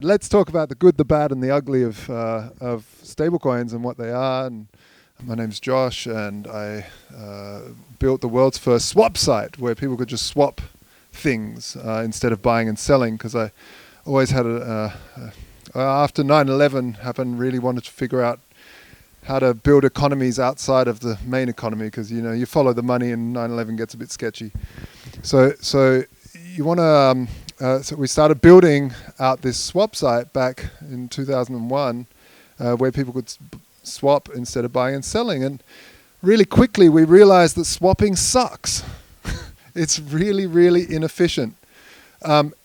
Let's talk about the good, the bad, and the ugly of stablecoins and what they are. And my name's Josh, and I built the world's first swap site where people could just swap things instead of buying and selling. Because I always had after 9/11 happened, really wanted to figure out how to build economies outside of the main economy. Because you follow the money, and 9/11 gets a bit sketchy. So you want to. So we started building out this swap site back in 2001 where people could swap instead of buying and selling. And really quickly we realized that swapping sucks. It's really, really inefficient.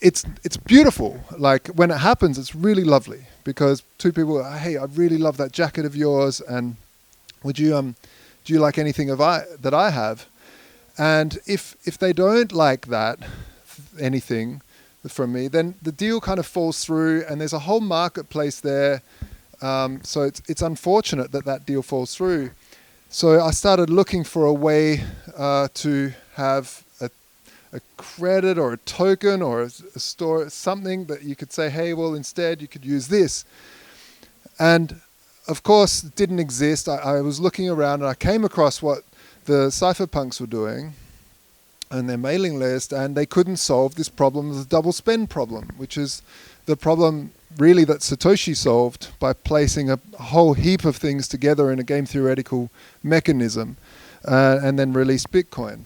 It's beautiful. Like when it happens, it's really lovely because two people, hey, I really love that jacket of yours, and would you do you like anything that I have? And if they don't like that anything from me, then the deal kind of falls through, and there's a whole marketplace there. So it's unfortunate that deal falls through. So I started looking for a way to have a credit or a token or a store, something that you could say, hey, well, instead you could use this. And of course, it didn't exist. I was looking around and I came across what the cypherpunks were doing and their mailing list, and they couldn't solve this problem, the double spend problem, which is the problem really that Satoshi solved by placing a whole heap of things together in a game theoretical mechanism and then released Bitcoin.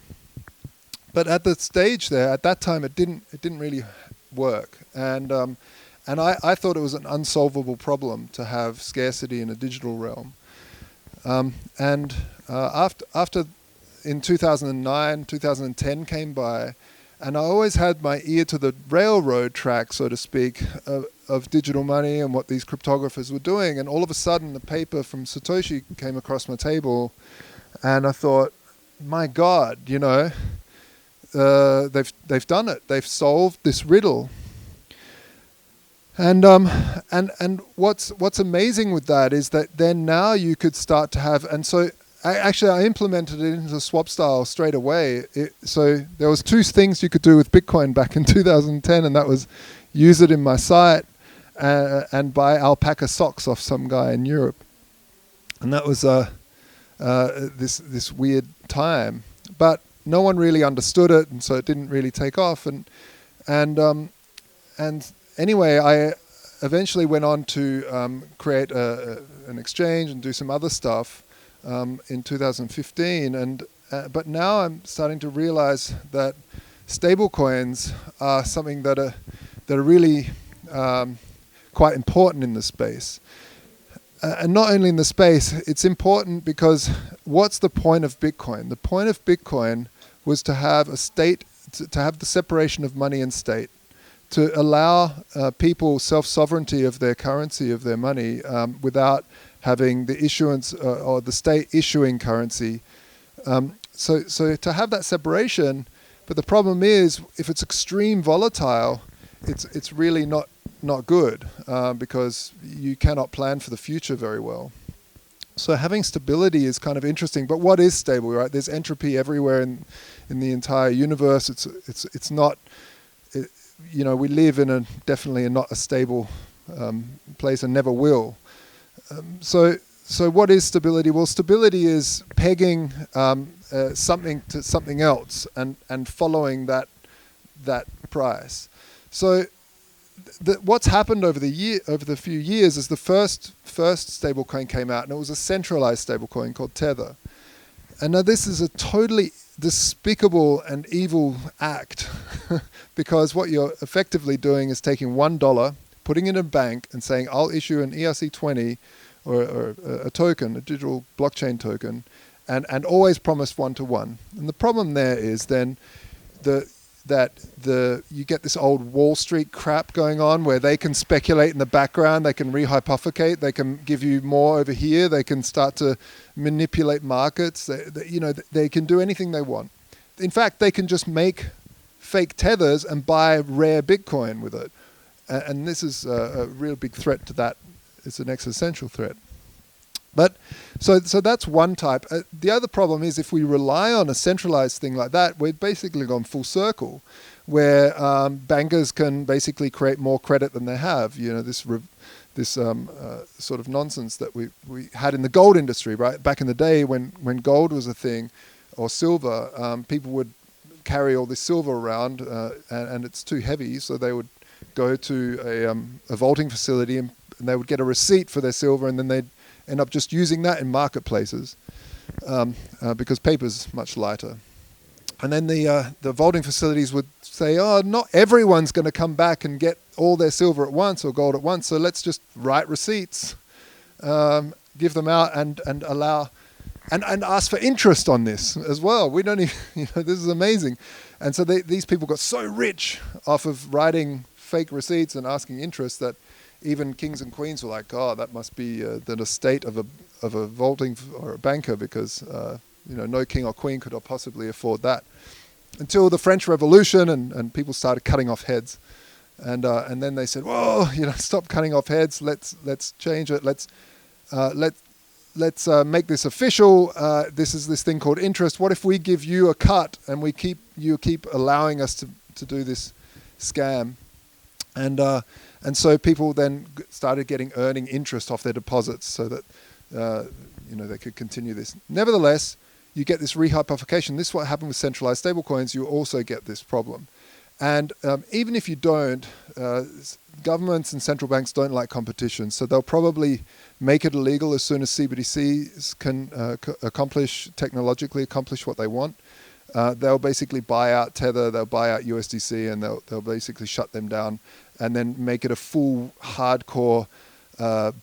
But at the stage there, at that time, it didn't really work, and I thought it was an unsolvable problem to have scarcity in a digital realm. After in 2009, 2010 came by, and I always had my ear to the railroad track, so to speak, of digital money and what these cryptographers were doing. And all of a sudden, the paper from Satoshi came across my table, and I thought, my God, they've done it. They've solved this riddle. And what's amazing with that is that then now you could start to have, and so I implemented it into the swap style straight away. So there was two things you could do with Bitcoin back in 2010, and that was use it in my site and buy alpaca socks off some guy in Europe. And that was this weird time, but no one really understood it, and so it didn't really take off. And anyway, I eventually went on to create an exchange and do some other stuff. In 2015, but now I'm starting to realize that stablecoins are something that are really quite important in the space, and not only in the space. It's important because what's the point of Bitcoin? The point of Bitcoin was to have a state, to have the separation of money and state, to allow people self-sovereignty of their currency, of their money, without having the issuance or the state issuing currency. So to have that separation, but the problem is if it's extreme volatile, it's really not good because you cannot plan for the future very well. So having stability is kind of interesting. But what is stable, right? There's entropy everywhere in the entire universe. It's not. We live in definitely not a stable place and never will. So what is stability? Well, stability is pegging something to something else and following that price. So what's happened over the few years is the first stablecoin came out, and it was a centralized stablecoin called Tether. And now this is a totally despicable and evil act because what you're effectively doing is taking $1, putting it in a bank and saying, I'll issue an ERC20 or a token, a digital blockchain token, and always promise 1-to-1. And the problem there is then you get this old Wall Street crap going on where they can speculate in the background, they can rehypothecate, they can give you more over here, they can start to manipulate markets, they can do anything they want. In fact, they can just make fake tethers and buy rare Bitcoin with it. And this is a real big threat to that. It's an existential threat. But so that's one type. The other problem is if we rely on a centralized thing like that, we're basically gone full circle. where bankers can basically create more credit than they have. This sort of nonsense that we had in the gold industry, right? Back in the day when gold was a thing, or silver, people would carry all this silver around, and it's too heavy, so they would go to a vaulting facility and they would get a receipt for their silver, and then they'd end up just using that in marketplaces because paper's much lighter. And then the vaulting facilities would say, oh, not everyone's going to come back and get all their silver at once or gold at once, so let's just write receipts, give them out, and allow, and ask for interest on this as well. We don't even, this is amazing. And so these people got so rich off of writing fake receipts and asking interest that even kings and queens were like, oh, that must be the estate of a vaulting or a banker, because no king or queen could possibly afford that. Until the French Revolution and people started cutting off heads, and then they said, whoa, stop cutting off heads. Let's change it. Let's make this official. This is this thing called interest. What if we give you a cut and you keep allowing us to do this scam? And so people then started earning interest off their deposits, so that they could continue this. Nevertheless, you get this rehypothecation. This is what happened with centralized stablecoins. You also get this problem. And even if you don't, governments and central banks don't like competition, so they'll probably make it illegal as soon as CBDCs can technologically accomplish what they want. They'll basically buy out Tether, they'll buy out USDC, and they'll basically shut them down, and then make it a full hardcore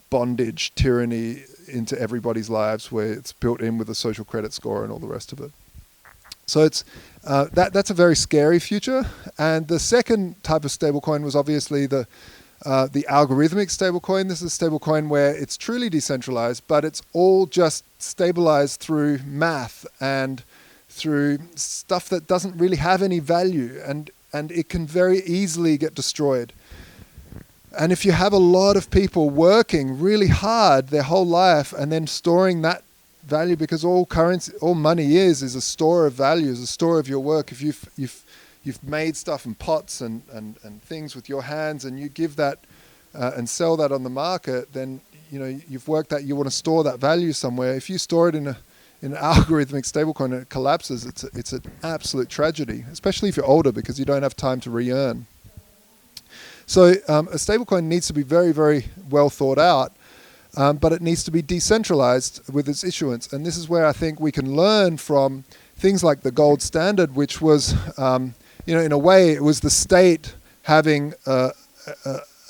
bondage tyranny into everybody's lives, where it's built in with a social credit score and all the rest of it. So it's that's a very scary future. And the second type of stablecoin was obviously the algorithmic stablecoin. This is a stablecoin where it's truly decentralized, but it's all just stabilized through math and through stuff that doesn't really have any value, and it can very easily get destroyed. And if you have a lot of people working really hard their whole life and then storing that value, because all money is a store of value, is a store of your work. If you've made stuff in pots and things with your hands, and you give that and sell that on the market, then you've worked that, you want to store that value somewhere. If you store it in an algorithmic stablecoin and it collapses, it's an absolute tragedy, especially if you're older, because you don't have time to re-earn. So a stablecoin needs to be very, very well thought out, but it needs to be decentralized with its issuance. And this is where I think we can learn from things like the gold standard, which was, in a way, it was the state having a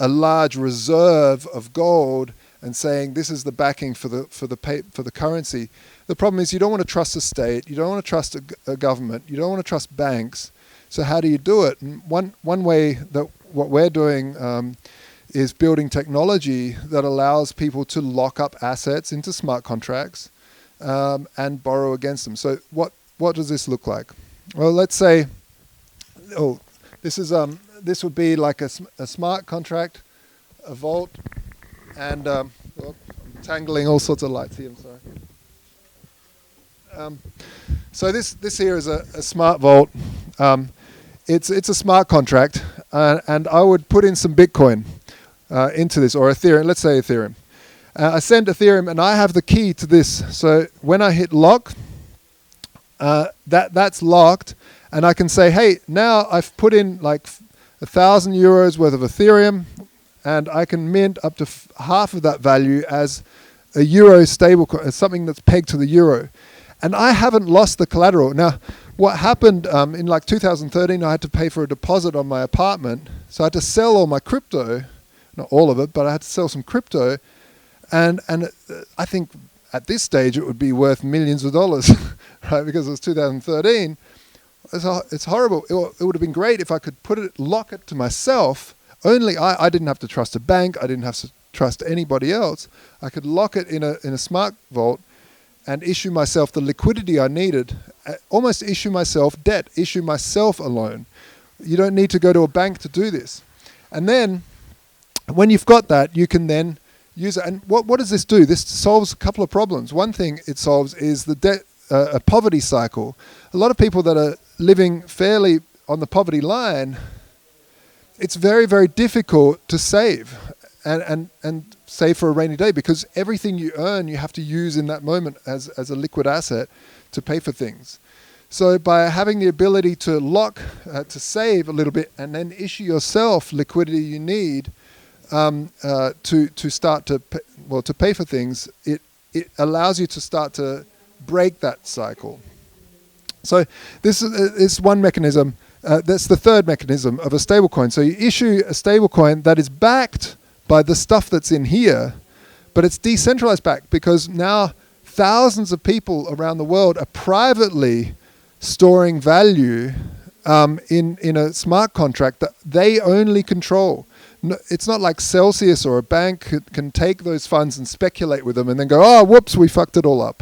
large reserve of gold and saying this is the backing for the currency. The problem is you don't want to trust a state, you don't want to trust a government, you don't want to trust banks. So how do you do it? And one way that what we're doing is building technology that allows people to lock up assets into smart contracts and borrow against them. So what does this look like? Well, let's say, this would be like a smart contract, a vault, and I'm tangling all sorts of lights here. I'm sorry. So this here is a smart vault. It's a smart contract, and I would put in some Bitcoin into this, or Ethereum. Let's say Ethereum. I send Ethereum, and I have the key to this. So when I hit lock, that's locked, and I can say, hey, now I've put in like 1,000 euros worth of Ethereum, and I can mint up to half of that value as a euro stablecoin, as something that's pegged to the euro. And I haven't lost the collateral. Now, what happened in like 2013, I had to pay for a deposit on my apartment. So I had to sell all my crypto, not all of it, but I had to sell some crypto. And I think at this stage it would be worth millions of dollars, right? Because it was 2013. It's horrible. It would have been great if I could lock it to myself. Only I didn't have to trust a bank. I didn't have to trust anybody else. I could lock it in a smart vault and issue myself the liquidity I needed, almost issue myself debt, issue myself a loan. You don't need to go to a bank to do this. And then when you've got that, you can then use it. And what does this do? This solves a couple of problems. One thing it solves is the debt, a poverty cycle. A lot of people that are living fairly on the poverty line, it's very, very difficult to save and save for a rainy day, because everything you earn you have to use in that moment as a liquid asset to pay for things. So by having the ability to lock, to save a little bit and then issue yourself liquidity you need to start to pay for things, it allows you to start to break that cycle. So this is one mechanism. That's the third mechanism of a stablecoin. So you issue a stablecoin that is backed by the stuff that's in here, but it's decentralized backed, because now thousands of people around the world are privately storing value in a smart contract that they only control. No, it's not like Celsius or a bank can take those funds and speculate with them and then go, oh, whoops, we fucked it all up.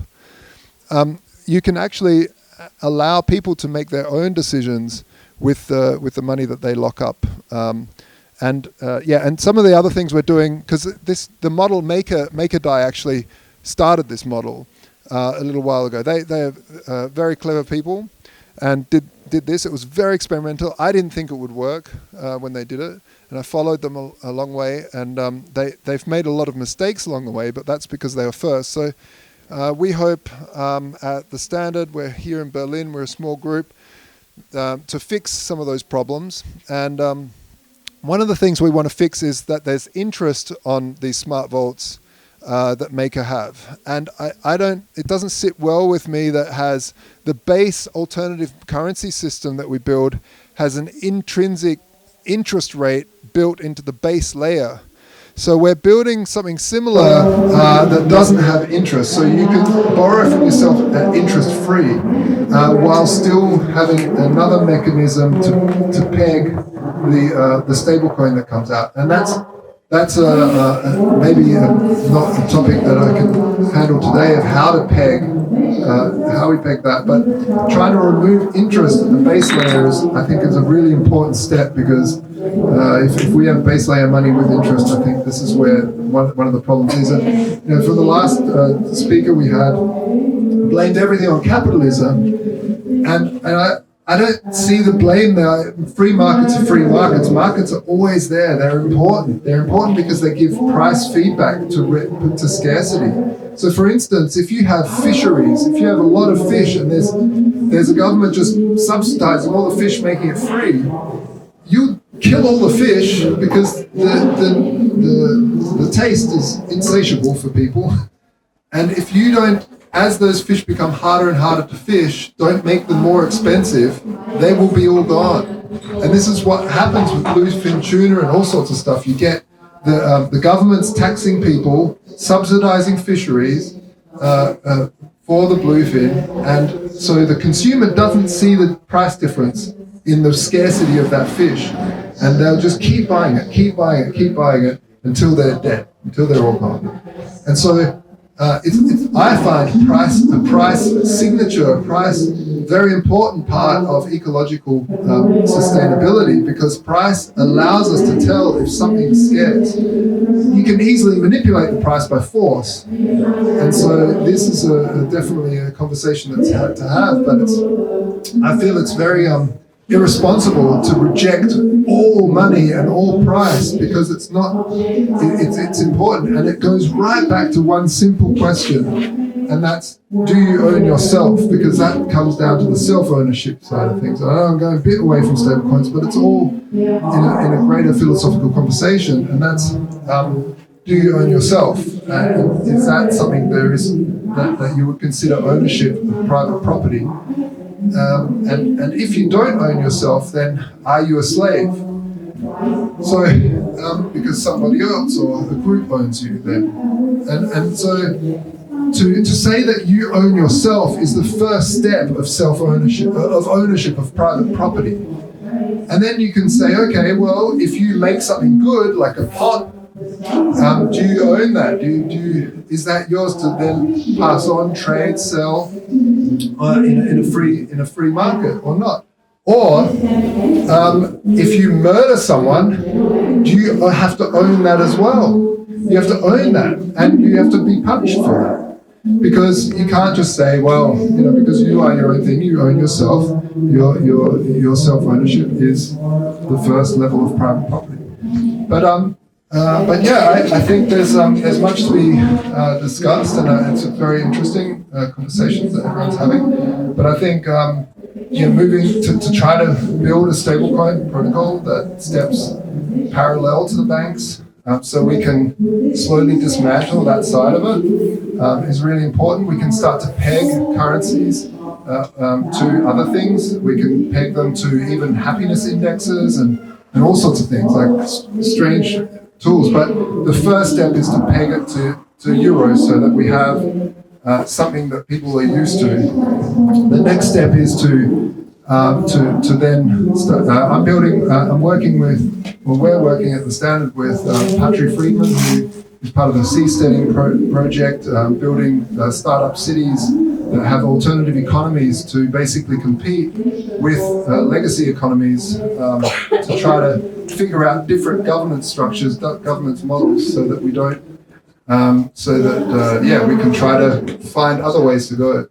You can actually allow people to make their own decisions with the money that they lock up. And some of the other things we're doing, because the model MakerDAI actually started this model a little while ago. They're very clever people and did this. It was very experimental. I didn't think it would work when they did it, and I followed them a long way. And they've made a lot of mistakes along the way, but that's because they were first. So we hope at the Standard, we're here in Berlin, we're a small group, to fix some of those problems. And one of the things we want to fix is that there's interest on these smart vaults that Maker have. And it doesn't sit well with me that has the base alternative currency system that we build has an intrinsic interest rate built into the base layer. So we're building something similar that doesn't have interest. So you can borrow from yourself at interest free while still having another mechanism to peg the stablecoin that comes out. And that's maybe not a topic that I can handle today of how we peg that. But trying to remove interest at the base layers, I think, is a really important step, because if we have base layer money with interest, I think this is where one of the problems is. And for the last speaker we had, blamed everything on capitalism, and I don't see the blame there. Free markets are free markets. Markets are always there. They're important. They're important because they give price feedback to scarcity. So, for instance, if you have fisheries, if you have a lot of fish and there's a government just subsidizing all the fish, making it free, you kill all the fish because the taste is insatiable for people. And if you don't, as those fish become harder and harder to fish, don't make them more expensive, they will be all gone. And this is what happens with bluefin tuna and all sorts of stuff. You get the government's taxing people, subsidizing fisheries for the bluefin, and so the consumer doesn't see the price difference in the scarcity of that fish. And they'll just keep buying it until they're dead, until they're all gone. And so I find a price signature, very important part of ecological sustainability, because price allows us to tell if something's scarce. You can easily manipulate the price by force, and so this is definitely a conversation that's had to have. But I feel it's very irresponsible to reject all money and all price, because it's not. It's important, and it goes right back to one simple question, and that's, do you own yourself? Because that comes down to the self-ownership side of things. I know I'm going a bit away from stablecoins, but it's all in a greater philosophical conversation, and that's, do you own yourself? Is that something that you would consider ownership of private property? And if you don't own yourself, then are you a slave? So, because somebody else or a group owns you then. And so to say that you own yourself is the first step of self-ownership, of ownership of private property. And then you can say, okay, well, if you make something good, like a pot, do you own that? Is that yours to then pass on, trade, sell in a free market or not? Or if you murder someone, do you have to own that as well? You have to own that, and you have to be punished for that. because you can't just say, well, because you are your own thing, you own yourself. Your self-ownership is the first level of private property. But yeah, I think there's much to be discussed, and it's a very interesting conversations that everyone's having. But I think moving to try to build a stablecoin protocol that steps parallel to the banks, so we can slowly dismantle that side of it, is really important. We can start to peg currencies to other things. We can peg them to even happiness indexes and all sorts of things, like strange tools. But the first step is to peg it to euros so that we have something that people are used to. The next step is to then start, we're working at the Standard with Patrick Friedman, who is part of the Seasteading project, building startup cities that have alternative economies to basically compete with legacy economies to try to figure out different governance structures, governance models, so that we don't, we can try to find other ways to go.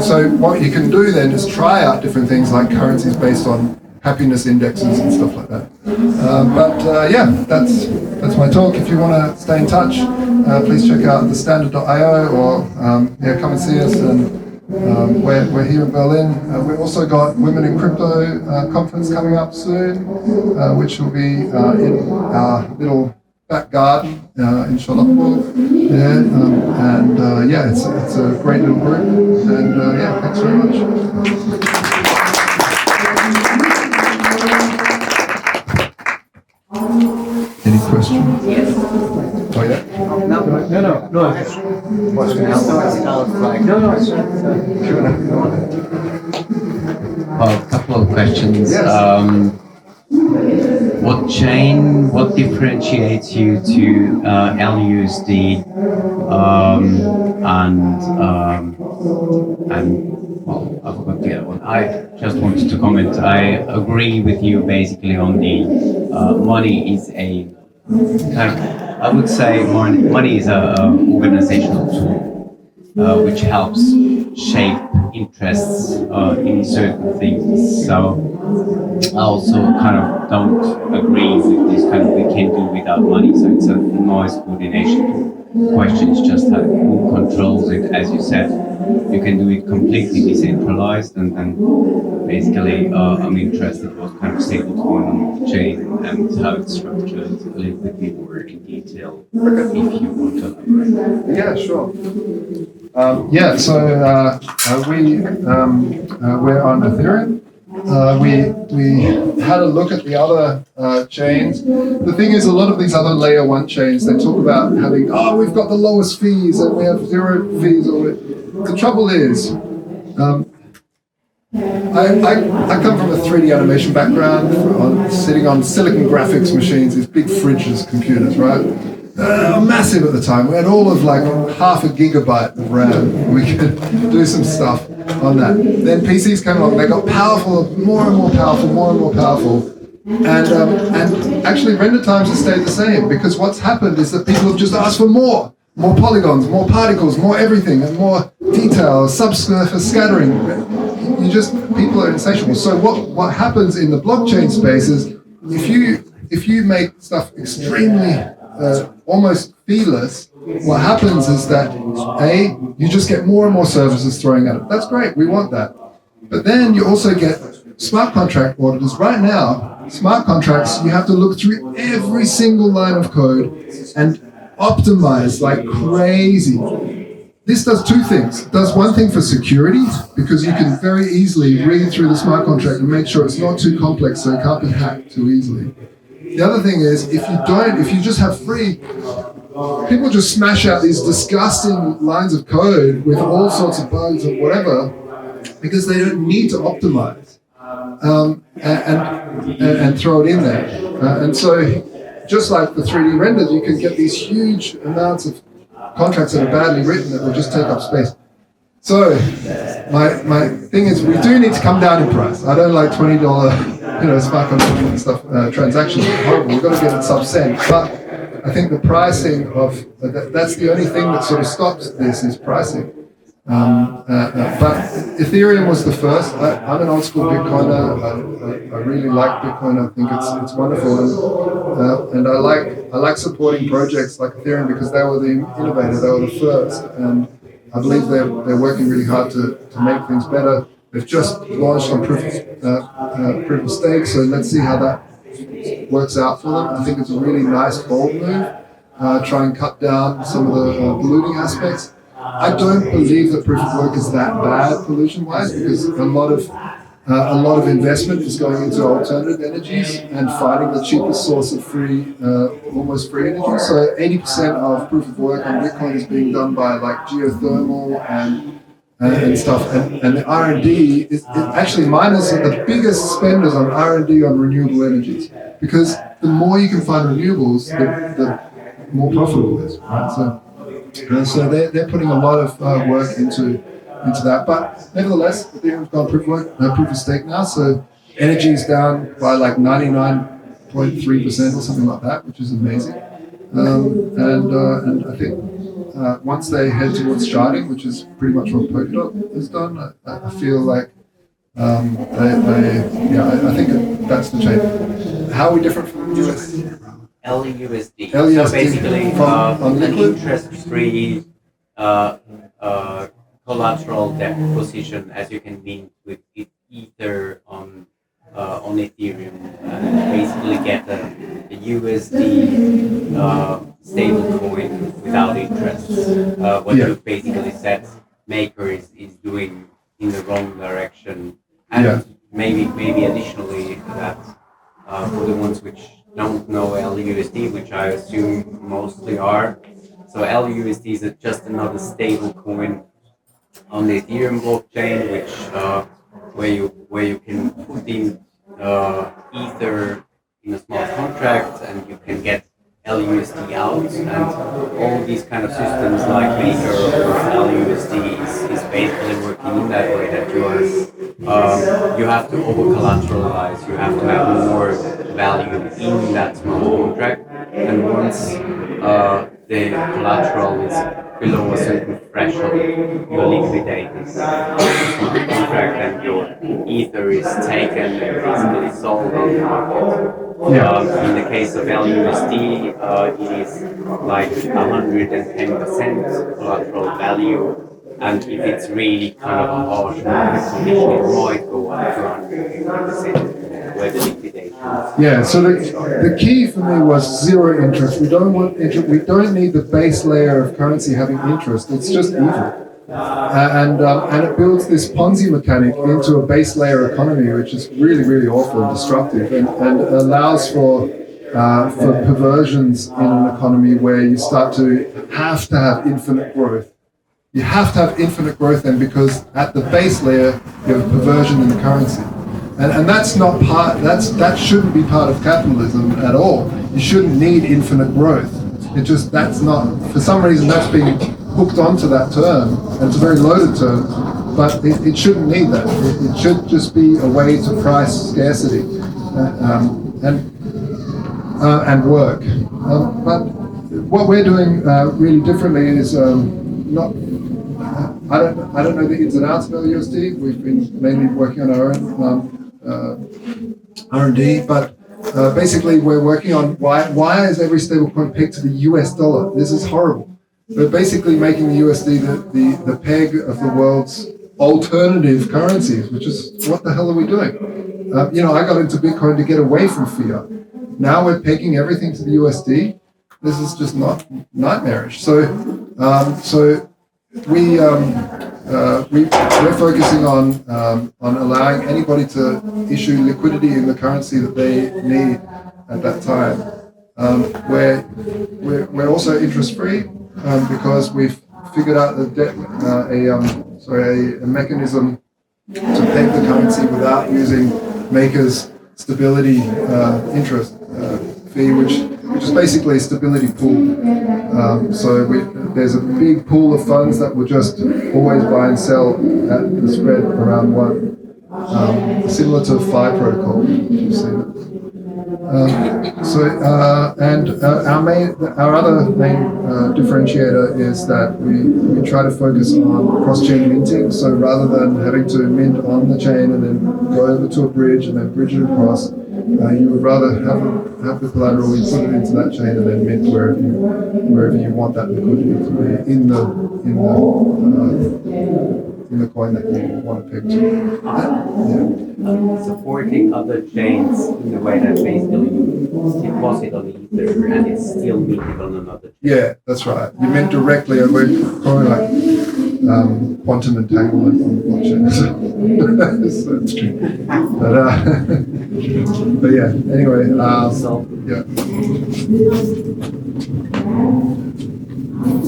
So what you can do then is try out different things like currencies based on happiness indexes and stuff like that. That's my talk. If you want to stay in touch, please check out thestandard.io or come and see us. And we're here in Berlin. We've also got Women in Crypto conference coming up soon, which will be in our little back garden in Charlottenburg. It's a great little group. And thanks very much. Any questions? Yes. Oh, yeah? No. A couple of questions. Yes. What differentiates you to LUSD I forgot the other one. I just wanted to comment. I agree with you basically on the money is a kind of, I would say money is a organizational tool which helps shape interests in certain things. So I also kind of don't agree with this kind of we can do without money. So it's a noise coordination tool. The question is just who controls it. As you said, you can do it completely decentralized, and then basically I'm interested what kind of stablecoin on the chain and how it's structured a little bit more in detail, if you want to elaborate. Yeah, sure. We're on Ethereum. We had a look at the other chains. The thing is, a lot of these other layer 1 chains, they talk about having, we've got the lowest fees and we have 0 fees. The trouble is, I come from a 3D animation background, sitting on silicon graphics machines, these big fridges computers, right? Massive at the time. We had all of like half a gigabyte of RAM. We could do some stuff on that. Then PCs came along, they got powerful, more and more powerful. And actually render times have stayed the same, because what's happened is that people have just asked for more polygons, more particles, more everything, and more detail, subsurface scattering. People are insatiable. So what happens in the blockchain space is if you make stuff extremely almost feeless, what happens is that you just get more and more services throwing at it. That's great, we want that. But then you also get smart contract auditors. Right now, smart contracts, you have to look through every single line of code and optimize like crazy. This does two things. It does one thing for security, because you can very easily read through the smart contract and make sure it's not too complex so it can't be hacked too easily. The other thing is, if you just have free, people just smash out these disgusting lines of code with all sorts of bugs and whatever, because they don't need to optimize and throw it in there. And so, just like the 3D renders, you can get these huge amounts of contracts that are badly written that will just take up space. So, my thing is, we do need to come down in price. I don't like $20, smart contract and stuff transactions. Horrible. We've got to get it sub-cent. But I think the pricing of that's the only thing that sort of stops this is pricing. But Ethereum was the first. I'm an old school Bitcoiner. I really like Bitcoin. I think it's wonderful, and I like supporting projects like Ethereum because they were the innovator. They were the first, and I believe they're working really hard to make things better. They've just launched on proof of stake, so let's see how that works out for them. I think it's a really nice bold move. Try and cut down some of the polluting aspects. I don't believe that proof of work is that bad pollution-wise because a lot of investment is going into alternative energies and finding the cheapest source of almost free energy. So 80% of proof of work on Bitcoin is being done by like geothermal and stuff. And the R&D is actually miners are the biggest spenders on R&D on renewable energies because the more you can find renewables, the more profitable it is, right? So they're putting a lot of work into that, but nevertheless, Ethereum's got proof of stake now. So energy is down by like 99.3% or something like that, which is amazing. And I think once they head towards sharding, which is pretty much what Polkadot has done, I feel like I think that's the chain. How are we different from the US? LUSD. So basically, an interest-free collateral deposition, as you can mint with Ether on Ethereum, and basically get a USD stable coin without interest. What you basically said, Maker is doing in the wrong direction, and maybe additionally that for the ones which don't know LUSD, which I assume mostly are. So LUSD is just another stable coin on the Ethereum blockchain, which where you can put in Ether in a smart contract, and you can get LUSD out, and all these kind of systems like Maker or LUSD is basically working in that way that you have to over collateralize, you have to have more value in that smart contract, and once the collateral is below a certain threshold, you liquidate this smart contract and your Ether is taken and basically sold on the market. In the case of LUSD, it is like 110% collateral value, and if it's really kind of a harsh market condition, it might go up to 150% where the liquidation. Yeah, so the key for me was zero interest. We don't want interest. We don't need the base layer of currency having interest. It's just evil. And it builds this Ponzi mechanic into a base layer economy, which is really, really awful and destructive, and allows for perversions in an economy where you start to have infinite growth. You have to have infinite growth then, because at the base layer you have a perversion in the currency, and that's not that shouldn't be part of capitalism at all. You shouldn't need infinite growth. That's not, for some reason that's being hooked onto that term, and it's a very loaded term, but it shouldn't need that. It should just be a way to price scarcity and work. But what we're doing really differently is not. I don't know the ins and outs of LUSD. We've been mainly working on our own R&D, but basically we're working on why is every stablecoin pegged to the US dollar? This is horrible. We're basically making the USD the peg of the world's alternative currencies, which is, what the hell are we doing? I got into Bitcoin to get away from fiat. Now we're pegging everything to the USD. This is just not nightmarish. So we're focusing on allowing anybody to issue liquidity in the currency that they need at that time. We're also interest free because we've figured out a mechanism to peg the currency without using Maker's stability interest fee, which is basically a stability pool. There's a big pool of funds that will just always buy and sell at the spread around one, similar to Phi protocol. You've seen it. Our other main differentiator is that we try to focus on cross-chain minting. So rather than having to mint on the chain and then go over to a bridge and then bridge it across, you would rather have the collateral, you put it into that chain and then mint wherever you want that liquidity to be in the coin that you want to pick. Supporting other chains in the way that basically you deposit on Ether and it's still minted on another chain. Yeah, that's right. You mint directly, and we're calling like quantum entanglement on blockchain. So it's true. But yeah, anyway, yeah.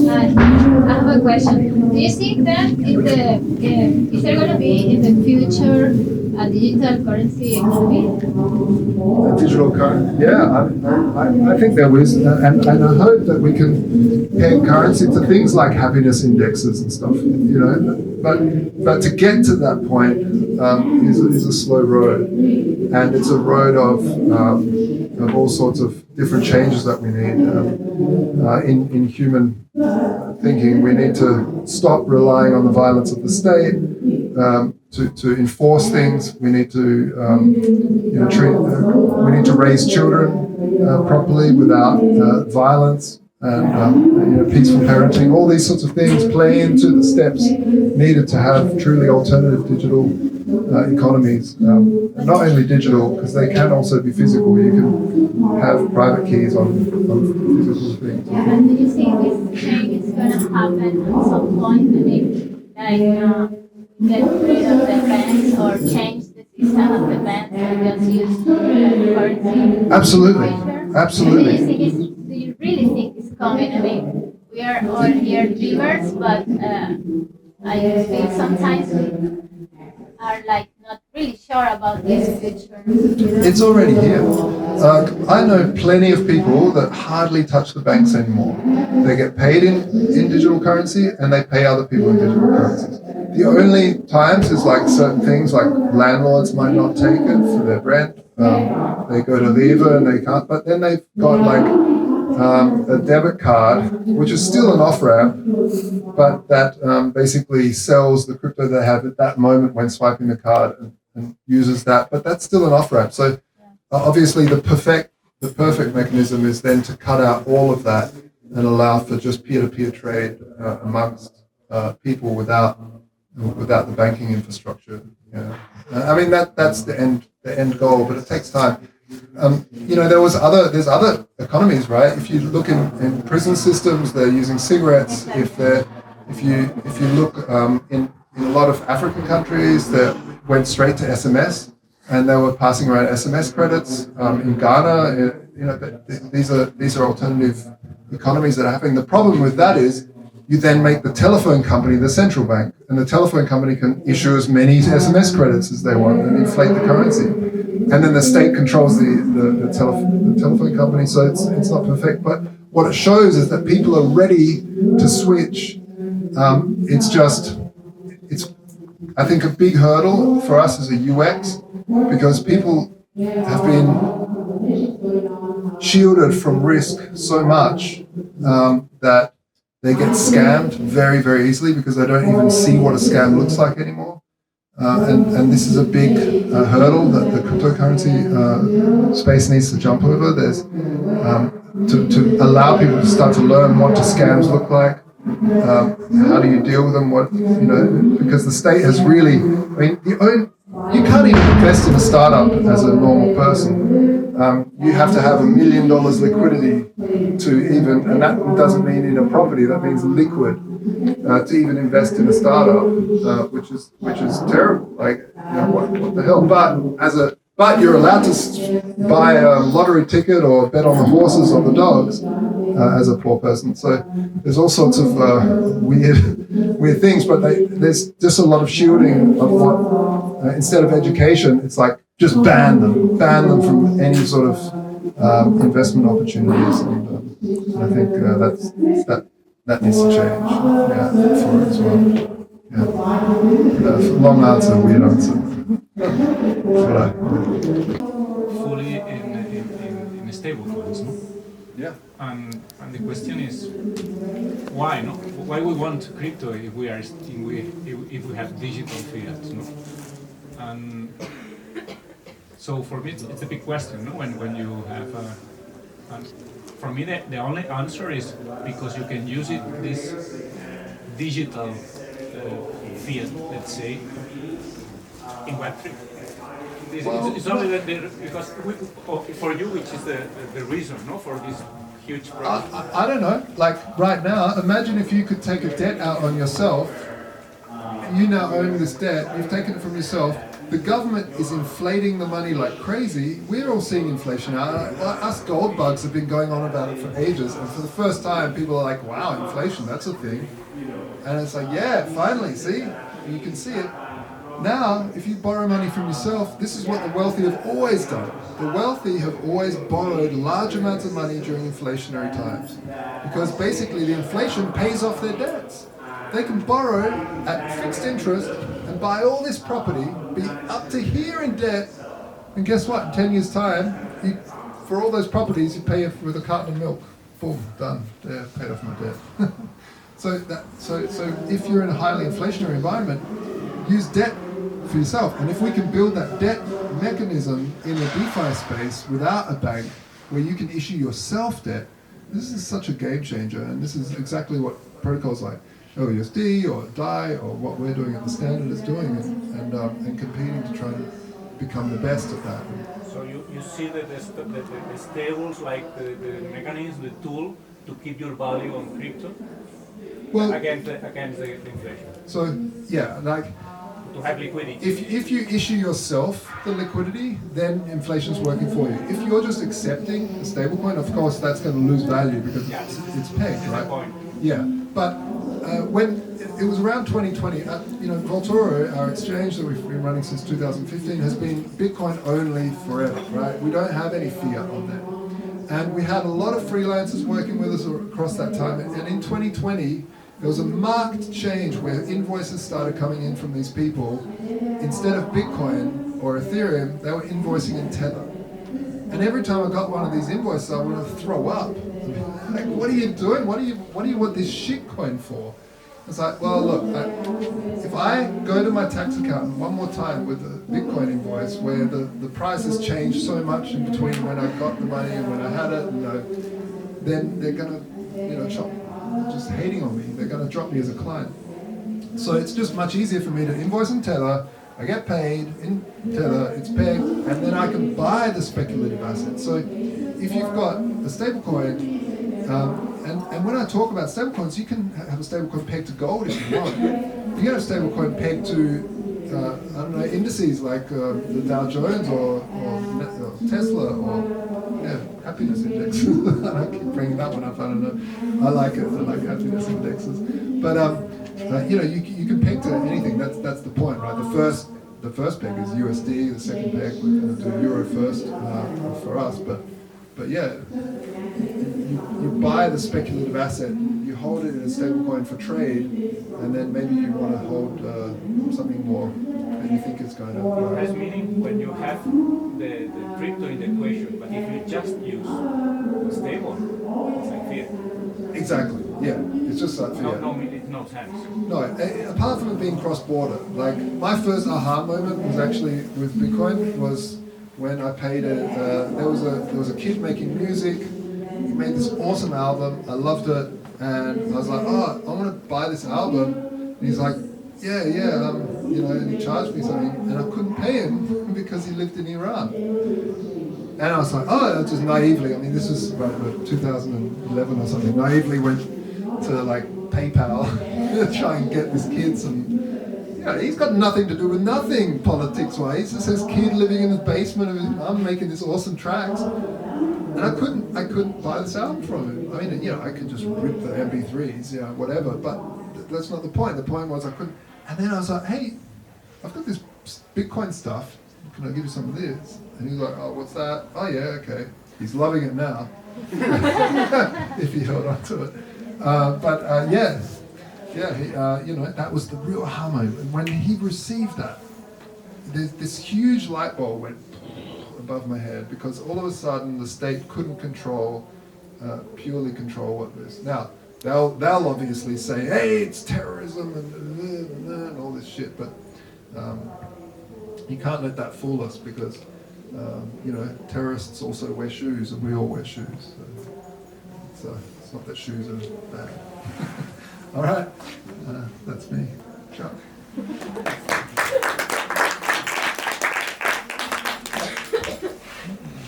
I have a question. Do you think that is there going to be in the future a digital currency economy? A digital currency? Yeah, I think there is, and I hope that we can peg currency to things like happiness indexes and stuff. You know, but to get to that point is a slow road, and it's a road of all sorts of different changes that we need in human thinking. We need to stop relying on the violence of the state to enforce things. We need to we need to raise children properly without violence and peaceful parenting. All these sorts of things play into the steps needed to have truly alternative digital economies. Not only digital, because they can also be physical. You can have private keys on physical things. Yeah, and do you think this change is going to happen at some point? I mean, like get rid of the banks or change the system of the banks and just use currency? Absolutely, absolutely. Do you really think it's coming? I mean, we are all here dreamers, but I feel sometimes we are like not really sure about this future. It's already here. I know plenty of people that hardly touch the banks anymore. They get paid in digital currency and they pay other people in digital currencies. The only times is like certain things like landlords might not take it for their rent. They go to Viva and they can't, but then they've got like a debit card, which is still an off-ramp, but that basically sells the crypto they have at that moment when swiping the card and uses that, but that's still an off-ramp. So obviously the perfect mechanism is then to cut out all of that and allow for just peer-to-peer trade amongst people without the banking infrastructure. I mean that's the end goal, but it takes time. There's other economies, right? If you look in prison systems, they're using cigarettes. If you look in a lot of African countries, that went straight to SMS, and they were passing around SMS credits. In Ghana, these are alternative economies that are happening. The problem with that is you then make the telephone company the central bank, and the telephone company can issue as many SMS credits as they want and inflate the currency. And then the state controls the telephone company, so it's not perfect. But what it shows is that people are ready to switch. It's I think a big hurdle for us as a UX, because people have been shielded from risk so much that they get scammed very, very easily because they don't even see what a scam looks like anymore. And this is a big hurdle that the cryptocurrency space needs to jump over. There's to allow people to start to learn what do scams look like. How do you deal with them? Because the state has really, you can't even invest in a startup as a normal person. You have to have $1 million liquidity to even, and that doesn't mean in a property, that means liquid, to even invest in a startup, which is terrible. What the hell? But you're allowed to buy a lottery ticket or bet on the horses or the dogs as a poor person. So there's all sorts of weird things, but there's just a lot of shielding of what, instead of education, it's like just ban them from any sort of investment opportunities. And I think that needs to change for it as well. Long answer, weird answer. Fully in stablecoins, no? Yeah. And the question is, why, no? Why we want crypto if we are if we have digital fiat, no? And so for me, it's a big question, no? When you have, and for me, the only answer is because you can use it this digital fiat, let's say, in Web3. It's only that because for you, which is the reason, no, for this huge project. I don't know. Like right now, imagine if you could take a debt out on yourself. You now own this debt. You've taken it from yourself. The government is inflating the money like crazy. We're all seeing inflation now. Us gold bugs have been going on about it for ages, and for the first time, people are like, "Wow, inflation, that's a thing." And it's like, yeah, finally, see, you can see it. Now, if you borrow money from yourself, this is what the wealthy have always done. The wealthy have always borrowed large amounts of money during inflationary times, because basically the inflation pays off their debts. They can borrow at fixed interest and buy all this property, be up to here in debt, and guess what? In 10 years' time, for all those properties, you pay with a carton of milk. Boom, done. There, paid off my debt. So if you're in a highly inflationary environment, use debt for yourself. And if we can build that debt mechanism in a DeFi space without a bank, where you can issue yourself debt, this is such a game changer. And this is exactly what protocols like OUSD or DAI or what we're doing at the Standard is doing, and competing to try to become the best at that. So you see that the stables, like the mechanism, the tool to keep your value on crypto against the inflation. So yeah, like to have liquidity. If you issue yourself the liquidity, then inflation's working for you. If you're just accepting a stablecoin, of course that's going to lose value because it's pegged, right? Yeah, but when it was around 2020, Vaultoro, our exchange that we've been running since 2015, has been Bitcoin only forever, right? We don't have any fiat on there. And we had a lot of freelancers working with us across that time. And in 2020, there was a marked change where invoices started coming in from these people. Instead of Bitcoin or Ethereum, they were invoicing in Tether. And every time I got one of these invoices, I wanted to throw up. Like, what are you doing? What do you want this shitcoin for? It's like, well, look, if I go to my tax accountant one more time with a Bitcoin invoice where the price has changed so much in between when I got the money and when I had it, then they're going to, just hating on me. They're going to drop me as a client. So it's just much easier for me to invoice in Tether. I get paid in Tether, it's pegged, and then I can buy the speculative asset. So if you've got a stablecoin, and when I talk about stablecoins, you can have a stablecoin pegged to gold if you want. You can have a stablecoin pegged to, indices like the Dow Jones or Tesla or happiness index. I keep bringing that one up. I don't know. I like it. I like happiness indexes. But you can peg to anything. That's the point, right? The first peg is USD. The second peg we're going to do Euro first for us. But yeah, you buy the speculative asset, you hold it in a stablecoin for trade, and then maybe you want to hold something more that you think is going to grow. That's meaning when you have the crypto in the equation, but if you just use stable, it's like fiat. Exactly. Yeah, it's just like fiat. No sense. No, apart from it being cross-border, like my first aha moment was actually with Bitcoin was when I paid there was a kid making music. He made this awesome album. I loved it, and I was like, oh, I want to buy this album. And he's like, yeah, and he charged me something, and I couldn't pay him because he lived in Iran. And I was like, oh, just naively. I mean, this was about 2011 or something. Naively went to like PayPal to try and get this kid some. He's got nothing to do with nothing politics-wise. He's just this kid living in the basement of his mum making this awesome tracks, and I couldn't buy this album from him. I mean, I could just rip the MP3s, whatever. But that's not the point. The point was I couldn't. And then I was like, hey, I've got this Bitcoin stuff. Can I give you some of this? And he's like, oh, what's that? Oh yeah, okay. He's loving it now. If he held on to it. That was the real aha moment. When he received that, this huge light bulb went, above my head, because all of a sudden the state couldn't purely control what this. Now, they'll obviously say, hey, it's terrorism and all this shit, but you can't let that fool us, because terrorists also wear shoes, and we all wear shoes. So it's not that shoes are bad. All right, that's me, Chuck.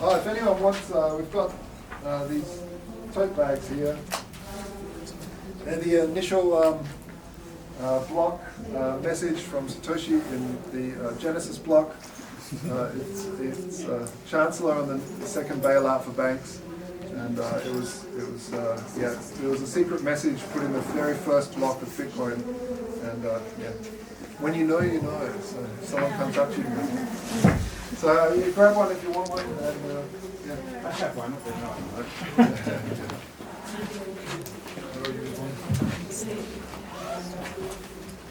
Oh, if anyone wants, we've got these tote bags here. They're the initial block message from Satoshi in the Genesis block. It's Chancellor on the second bailout for banks, and it was a secret message put in the very first block of Bitcoin, and when you know, you know. So if someone comes up to you, so you grab one if you want one, and I have one.